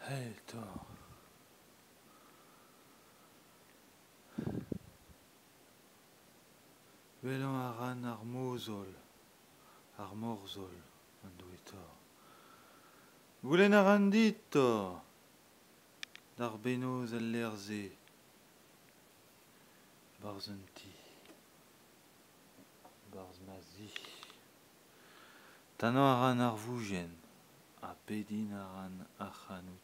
Hey, toi. Velon aran ar mozol, ar morzol, an douetor. Goulenn a ran dit, tor, d'ar benoz al lerze, barz un ti, barz ma zi. Tanañ a ran ar vougen, a pedin a ran ar c'hanout.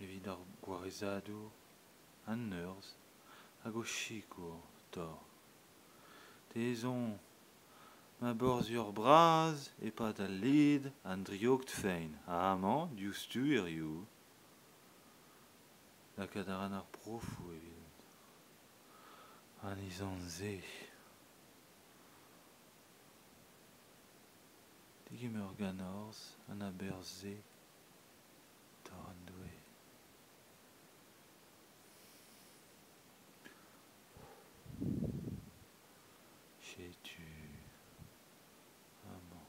Evit ar gwarezadour, an neurz, hag o chikour, tor. Tezon, ma borz braz, e pad al lid, an driogt fein. Amañ, diouzhtu erioù. Lakad a ran ar profou evit. An izan ze. Digim ur ganorz, an aber ze, tor an doue. Chetu. Amañ.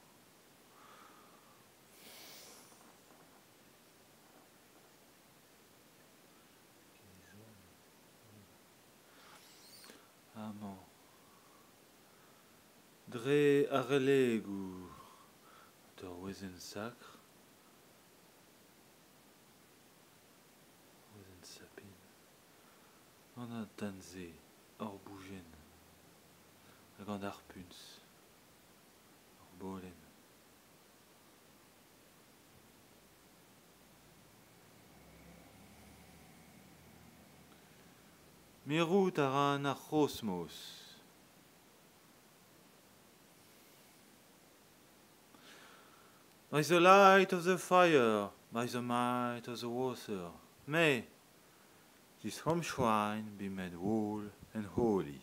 Amañ. Dre ar legou, tor wezenn sakr, wezenn sapin. An a danze, ur boujen, hag an ar puñs, ur bolenn. Merout a ran ar c'hosmos. By the light of the fire, by the might of the water, may this home shrine be made whole and holy.